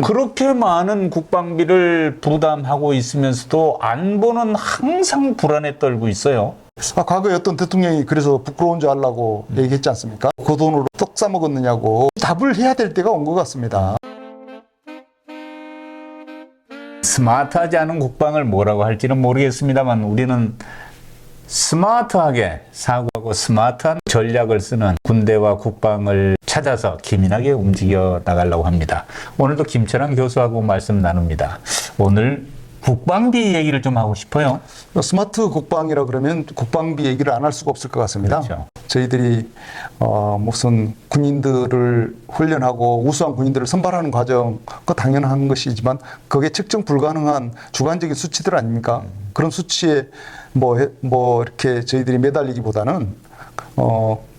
그렇게 많은 국방비를 부담하고 있으면서도 안보는 항상 불안에 떨고 있어요. 과거에 어떤 대통령이 그래서 부끄러운 줄 알라고 얘기했지 않습니까? 그 돈으로 떡 싸먹었느냐고 답을 해야 될 때가 온 것 같습니다. 스마트하지 않은 국방을 뭐라고 할지는 모르겠습니다만 우리는 스마트하게 사고하고 스마트한 전략을 쓰는 군대와 국방을 찾아서 기민하게 움직여 나가려고 합니다. 오늘도 김철환 교수하고 말씀 나눕니다. 오늘 국방비 얘기를 좀 하고 싶어요. 스마트 국방이라 그러면 국방비 얘기를 안 할 수가 없을 것 같습니다. 그렇죠. 저희들이 무슨 군인들을 훈련하고 우수한 군인들을 선발하는 과정, 그 당연한 것이지만 그게 측정 불가능한 주관적인 수치들 아닙니까? 그런 수치에 뭐 이렇게 저희들이 매달리기보다는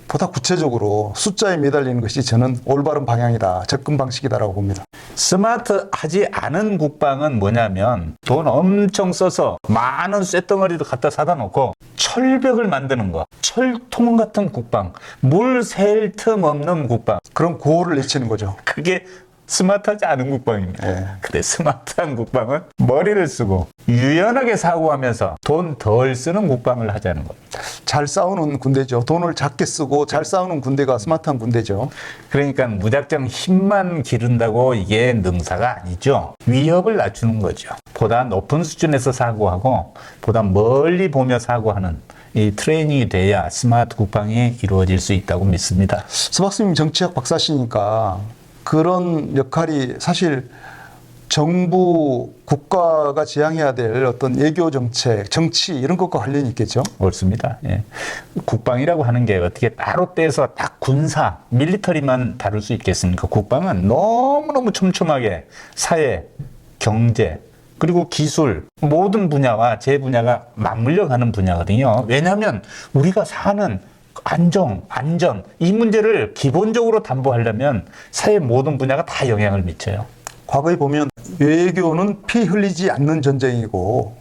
보다 구체적으로 숫자에 매달리는 것이 저는 올바른 방향이다, 접근 방식이다라고 봅니다. 스마트하지 않은 국방은 뭐냐면 돈 엄청 써서 많은 쇳덩어리를 갖다 사다 놓고 철벽을 만드는 거, 철통 같은 국방, 물 셀 틈 없는 국방, 그런 구호를 외치는 거죠. 그게 스마트하지 않은 국방입니다. 네. 근데 스마트한 국방은 머리를 쓰고 유연하게 사고하면서 돈 덜 쓰는 국방을 하자는 겁니다. 잘 싸우는 군대죠. 돈을 작게 쓰고 잘 싸우는 군대가 스마트한 군대죠. 그러니까 무작정 힘만 기른다고 이게 능사가 아니죠. 위협을 낮추는 거죠. 보다 높은 수준에서 사고하고 보다 멀리 보며 사고하는 이 트레이닝이 돼야 스마트 국방이 이루어질 수 있다고 믿습니다. 스박스님 정치학 박사시니까 그런 역할이 사실 정부, 국가가 지향해야 될 어떤 외교 정책, 정치 이런 것과 관련이 있겠죠? 옳습니다. 예. 국방이라고 하는 게 어떻게 따로 떼서 딱 군사, 밀리터리만 다룰 수 있겠습니까? 국방은 너무너무 촘촘하게 사회, 경제, 그리고 기술, 모든 분야와 제 분야가 맞물려 가는 분야거든요. 왜냐하면 우리가 사는 안전, 이 문제를 기본적으로 담보하려면 사회 모든 분야가 다 영향을 미쳐요. 과거에 보면 외교는 피 흘리지 않는 전쟁이고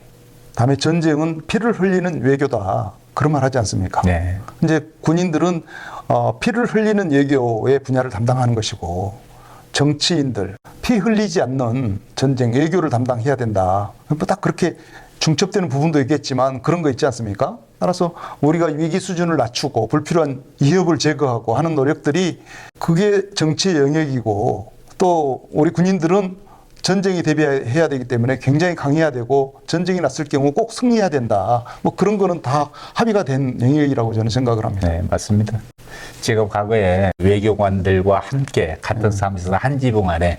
다음에 전쟁은 피를 흘리는 외교다. 그런 말 하지 않습니까? 네. 이제 군인들은 피를 흘리는 외교의 분야를 담당하는 것이고 정치인들 피 흘리지 않는 전쟁, 외교를 담당해야 된다. 딱 그렇게 중첩되는 부분도 있겠지만 그런 거 있지 않습니까? 따라서 우리가 위기 수준을 낮추고 불필요한 위협을 제거하고 하는 노력들이 그게 정치의 영역이고 또 우리 군인들은 전쟁에 대비해야 되기 때문에 굉장히 강해야 되고 전쟁이 났을 경우 꼭 승리해야 된다. 뭐 그런 거는 다 합의가 된 영역이라고 저는 생각을 합니다. 네, 맞습니다. 제가 과거에 외교관들과 함께 같은 사무소에서 한 지붕 아래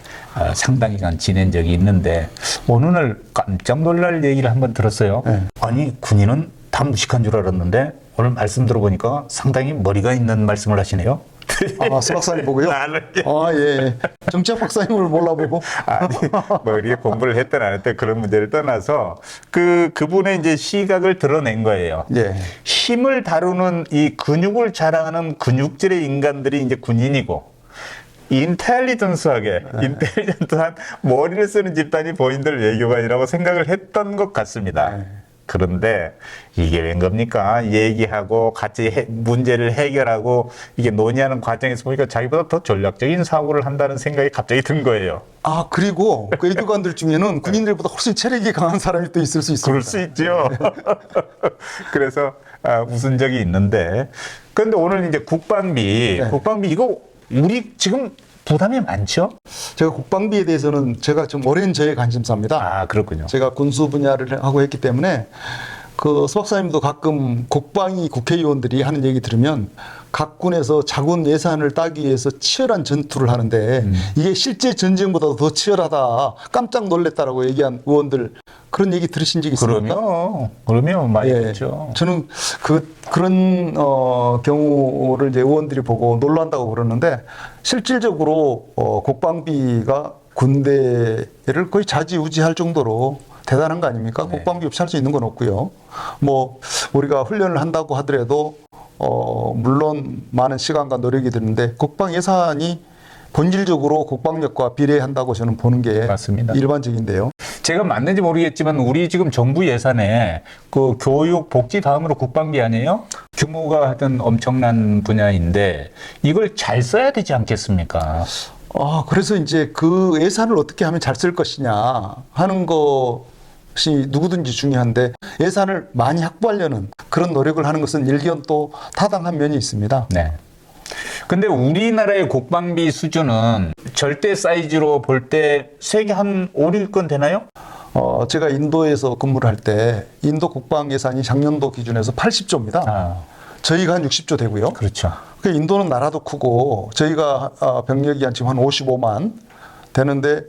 상당 기간 지낸 적이 있는데 어느 날 깜짝 놀랄 얘기를 한번 들었어요. 네. 아니, 군인은 다 무식한 줄 알았는데 오늘 말씀 들어보니까 상당히 머리가 있는 말씀을 하시네요. 스 박사님 보고요? 예. 정치학 박사님을 몰라보고. 아니, 뭐 이렇게 공부를 했든 안 했든 그런 문제를 떠나서 그분의 이제 시각을 드러낸 거예요. 예. 힘을 다루는 이 근육을 자랑하는 근육질의 인간들이 이제 군인이고 인텔리전트한 머리를 쓰는 집단이 본인들 외교관이라고 생각을 했던 것 같습니다. 그런데 이게 웬 겁니까? 얘기하고 같이 문제를 해결하고 이게 논의하는 과정에서 보니까 자기보다 더 전략적인 사고를 한다는 생각이 갑자기 든 거예요. 그리고 그 외교관들 중에는 군인들보다 훨씬 체력이 강한 사람이 또 있을 수 있습니다. 그럴 수 있죠. 그래서 웃은 적이 있는데, 그런데 오늘 이제 국방비 이거 우리 지금 부담이 많죠? 제가 국방비에 대해서는 제가 좀 오랜 저의 관심사입니다. 그렇군요. 제가 군수 분야를 하고 했기 때문에 스 박사님도 가끔 국방위 국회의원들이 하는 얘기 들으면 각 군에서 자군 예산을 따기 위해서 치열한 전투를 하는데 이게 실제 전쟁보다 더 치열하다, 깜짝 놀랐다라고 얘기한 의원들 그런 얘기 들으신 적 있습니까? 그러면 많이 있죠. 저는 그런 경우를 이제 의원들이 보고 놀란다고 그러는데 실질적으로 국방비가 군대를 거의 좌지우지할 정도로 대단한 거 아닙니까? 국방비 없이 할 수 있는 건 없고요. 뭐 우리가 훈련을 한다고 하더라도 물론 많은 시간과 노력이 드는데 국방 예산이 본질적으로 국방력과 비례한다고 저는 보는 게 맞습니다. 일반적인데요. 제가 맞는지 모르겠지만 우리 지금 정부 예산에 그 교육, 복지 다음으로 국방비 아니에요? 규모가 하여튼 엄청난 분야인데 이걸 잘 써야 되지 않겠습니까? 그래서 이제 그 예산을 어떻게 하면 잘 쓸 것이냐 하는 것이 누구든지 중요한데 예산을 많이 확보하려는 그런 노력을 하는 것은 일견 또 타당한 면이 있습니다. 네. 근데 우리나라의 국방비 수준은 절대 사이즈로 볼 때 세계 한 5, 6권 되나요? 제가 인도에서 근무를 할 때 인도 국방 예산이 작년도 기준에서 80조입니다. 저희가 한 60조 되고요. 그렇죠. 인도는 나라도 크고 저희가 병력이 한 지금 한 55만 되는데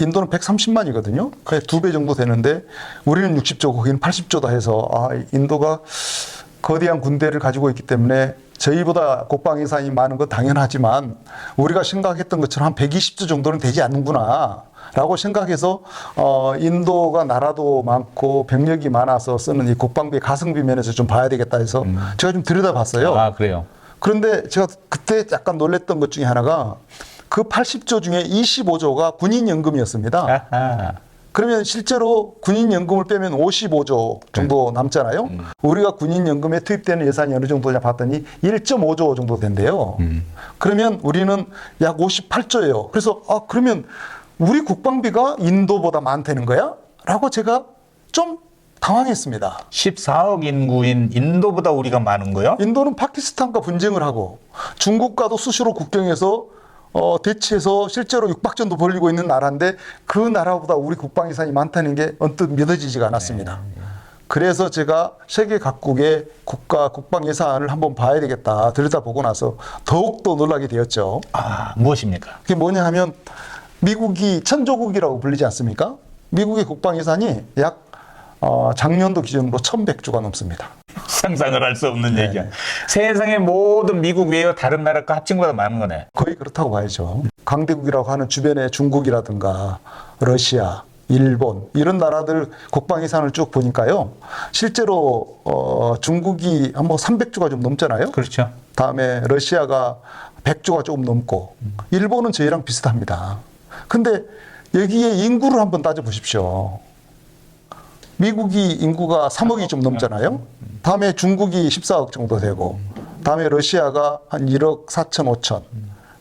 인도는 130만이거든요. 거의 2배 정도 되는데 우리는 60조, 거기는 80조다 해서 인도가 거대한 군대를 가지고 있기 때문에 저희보다 국방 예산이 많은 건 당연하지만 우리가 생각했던 것처럼 한 120조 정도는 되지 않는구나 라고 생각해서 인도가 나라도 많고 병력이 많아서 쓰는 이 국방비 가성비 면에서 좀 봐야 되겠다 해서 제가 좀 들여다봤어요. 그래요? 그런데 제가 그때 약간 놀랬던 것 중에 하나가 그 80조 중에 25조가 군인연금이었습니다. 아하. 그러면 실제로 군인연금을 빼면 55조 정도 남잖아요. 우리가 군인연금에 투입되는 예산이 어느 정도냐 봤더니 1.5조 정도 된대요. 그러면 우리는 약 58조예요. 그래서 그러면 우리 국방비가 인도보다 많다는 거야? 라고 제가 좀 당황했습니다. 14억 인구인 인도보다 우리가 많은 거요? 인도는 파키스탄과 분쟁을 하고 중국과도 수시로 국경에서 대치해서 실제로 육박전도 벌이고 있는 나라인데 그 나라보다 우리 국방 예산이 많다는 게 언뜻 믿어지지가 않았습니다. 그래서 제가 세계 각국의 국가 국방 예산을 한번 봐야 되겠다 들여다보고 나서 더욱더 놀라게 되었죠. 무엇입니까? 그게 뭐냐 하면 미국이 천조국이라고 불리지 않습니까? 미국의 국방 예산이 약 작년도 기준으로 1,100조가 넘습니다. 상상을 할 수 없는 얘기야. 세상의 모든 미국 외에 다른 나라가 합친 것보다 많은 거네. 거의 그렇다고 봐야죠. 강대국이라고 하는 주변의 중국이라든가 러시아, 일본 이런 나라들 국방 예산을 쭉 보니까요. 실제로 중국이 한 300조가 좀 넘잖아요. 그렇죠. 다음에 러시아가 100조가 조금 넘고 일본은 저희랑 비슷합니다. 근데 여기에 인구를 한번 따져보십시오. 미국이 인구가 3억이 좀 넘잖아요. 다음에 중국이 14억 정도 되고 다음에 러시아가 한 1억 4천 5천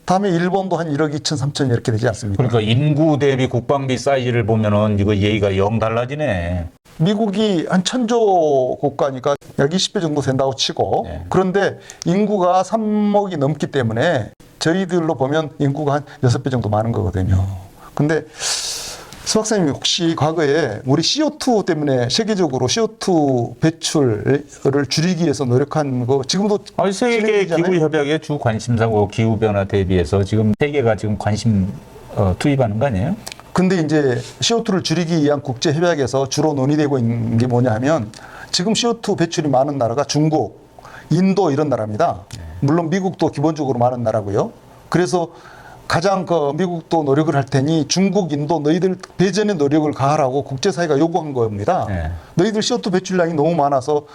다음에 일본도 한 1억 2천 3천 이렇게 되지 않습니까? 그러니까 인구 대비 국방비 사이즈를 보면은 이거 얘기가 영 달라지네. 미국이 한 1,000조 국가니까 약 20배 정도 된다고 치고 그런데 인구가 3억이 넘기 때문에 저희들로 보면 인구가 한 6배 정도 많은 거거든요. 근데 수 박사님이 혹시 과거에 우리 CO2 때문에 세계적으로 CO2 배출을 줄이기 위해서 노력한 거 지금도 세계 기후 협약의 주 관심사고 기후 변화 대비해서 지금 세계가 지금 관심 투입하는 거 아니에요? 근데 이제 CO2를 줄이기 위한 국제 협약에서 주로 논의되고 있는 게 뭐냐면 지금 CO2 배출이 많은 나라가 중국, 인도 이런 나라입니다. 물론 미국도 기본적으로 많은 나라고요. 그래서 가장 미국도 노력을 할 테니 중국, 인도 너희들 배전의 노력을 가하라고 국제사회가 요구한 겁니다. 너희들 CO2 배출량이 너무 많아서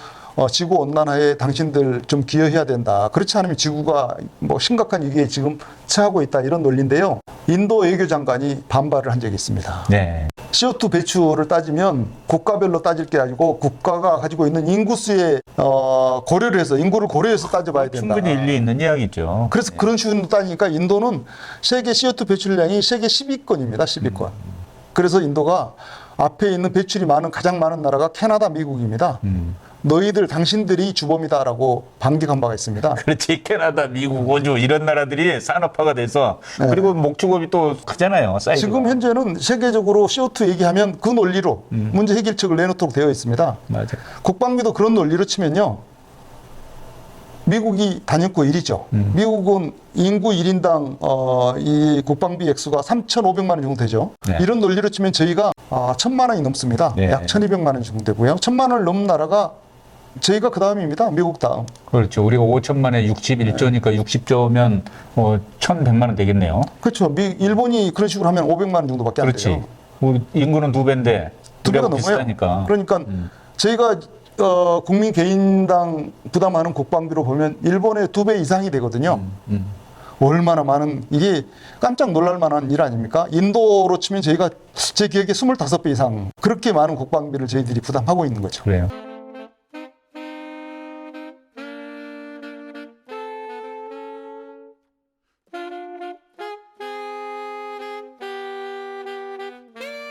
지구 온난화에 당신들 좀 기여해야 된다. 그렇지 않으면 지구가 심각한 위기에 지금 처하고 있다. 이런 논리인데요. 인도 외교장관이 반발을 한 적이 있습니다. CO2 배출을 따지면 국가별로 따질 게 아니고 국가가 가지고 있는 인구수에 고려를 해서 인구를 고려해서 따져봐야 된다. 충분히 일리 있는 이야기죠. 그래서 그런 식으로 따지니까 인도는 세계 CO2 배출량이 세계 10위권입니다. 10위권. 그래서 인도가 앞에 있는 배출이 가장 많은 나라가 캐나다, 미국입니다. 너희들 당신들이 주범이다라고 반격한 바가 있습니다. 그렇지. 캐나다, 미국, 호주 이런 나라들이 산업화가 돼서 그리고 목축업이 또 크잖아요. 사이즈가. 지금 현재는 세계적으로 CO2 얘기하면 그 논리로 문제 해결책을 내놓도록 되어 있습니다. 맞아요. 국방비도 그런 논리로 치면요. 미국이 단연코 1위죠. 미국은 인구 1인당 이 국방비 액수가 3,500만 원 정도 되죠. 이런 논리로 치면 저희가 1,000만 원이 넘습니다. 약 1,200만 원 정도 되고요. 1,000만 원을 넘는 나라가 저희가 그 다음입니다. 미국 다음. 그렇죠. 우리가 5천만에 61조니까 60조면 1,100만 원 되겠네요. 그렇죠. 일본이 그런 식으로 하면 500만 원 정도밖에 안 돼요. 그렇지. 인구는 2배인데 2배가 넘어요. 비슷하니까. 그러니까 저희가 국민 개인당 부담하는 국방비로 보면 일본의 2배 이상이 되거든요. 얼마나 많은, 이게 깜짝 놀랄 만한 일 아닙니까? 인도로 치면 저희가 제 기억에 25배 이상 그렇게 많은 국방비를 저희들이 부담하고 있는 거죠. 그래요.